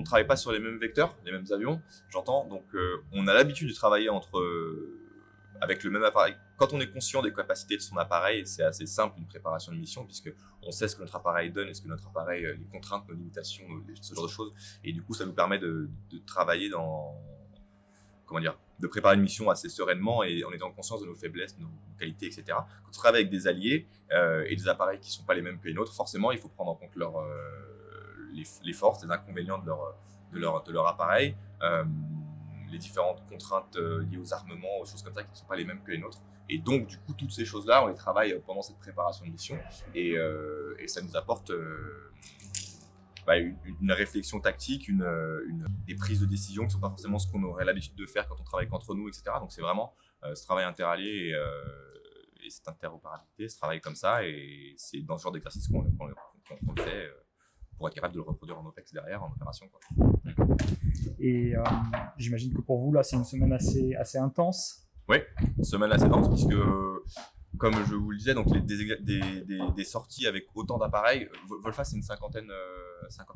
on travaille pas sur les mêmes vecteurs, les mêmes avions, j'entends. Donc, on a l'habitude de travailler avec le même appareil. Quand on est conscient des capacités de son appareil, c'est assez simple une préparation de mission, puisque on sait ce que notre appareil donne et ce que notre appareil, les contraintes, nos limitations, ce genre de choses. Et du coup, ça nous permet de travailler de préparer une mission assez sereinement et en étant conscience de nos faiblesses, nos qualités, etc. Quand on travaille avec des alliés et des appareils qui ne sont pas les mêmes que les nôtres, forcément, il faut prendre en compte les forces, les inconvénients de leur appareil, les différentes contraintes liées aux armements, aux choses comme ça qui ne sont pas les mêmes que les nôtres. Et donc, du coup, toutes ces choses-là, on les travaille pendant cette préparation de mission et ça nous apporte une réflexion tactique, des prises de décision qui ne sont pas forcément ce qu'on aurait l'habitude de faire quand on travaille qu'entre nous, etc. Donc, c'est vraiment ce travail interallié et cette interopérabilité, ce travail comme ça. Et c'est dans ce genre d'exercice qu'on le fait pour être capable de le reproduire en OPEX derrière, en opération, quoi. Et j'imagine que pour vous, là, c'est une semaine assez intense. Oui, une semaine assez dense, puisque, comme je vous le disais, donc des sorties avec autant d'appareils. Volfa, c'est une cinquantaine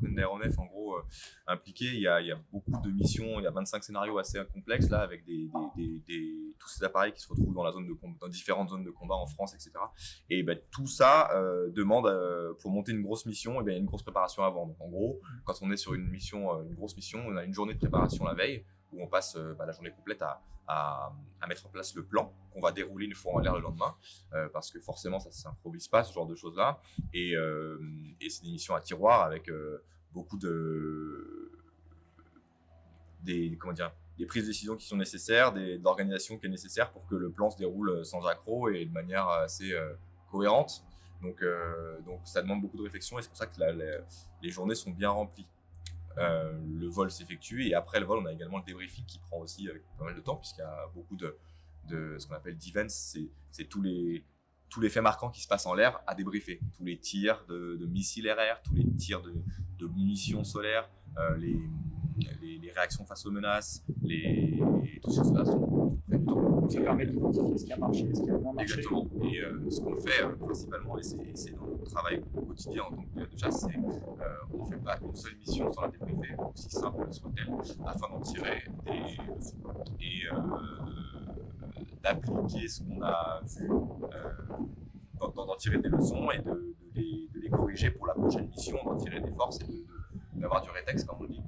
d'aéronefs, en gros, impliqués. Il y a beaucoup de missions, il y a 25 scénarios assez complexes, là, avec tous ces appareils qui se retrouvent dans différentes zones de combat en France, etc. Et tout ça demande, pour monter une grosse mission, il y a une grosse préparation avant. Donc, en gros, quand on est sur une grosse mission, on a une journée de préparation la veille, où on passe la journée complète à mettre en place le plan qu'on va dérouler une fois en l'air le lendemain, parce que forcément ça ne s'improvise pas, ce genre de choses-là, et c'est des missions à tiroir avec beaucoup des prises de décision qui sont nécessaires, de l'organisation qui est nécessaire pour que le plan se déroule sans accroc et de manière assez cohérente. Donc ça demande beaucoup de réflexion et c'est pour ça que les journées sont bien remplies. Le vol s'effectue et après le vol on a également le débriefing qui prend aussi pas mal de temps, puisqu'il y a beaucoup de ce qu'on appelle d'events, c'est tous les faits marquants qui se passent en l'air à débriefer, tous les tirs de missiles RR, tous les tirs de munitions solaires, les réactions face aux menaces, toutes ces choses-là sont faites du temps. Donc ça permet d'identifier ce qui a marché, ce qui a moins marché. Exactement. Et ce qu'on fait principalement, et c'est dans notre travail au quotidien en tant que pilote de chasse, c'est on ne fait pas une seule mission sans la débriefer, aussi simple soit-elle, afin d'en tirer des leçons et d'appliquer ce qu'on a vu, d'en tirer des leçons et de les corriger pour la prochaine mission, d'en tirer des forces et d'avoir du rétex, comme on dit,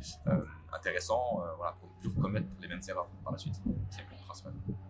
intéressant, pour ne plus commettre les mêmes erreurs par la suite. C'est le principal.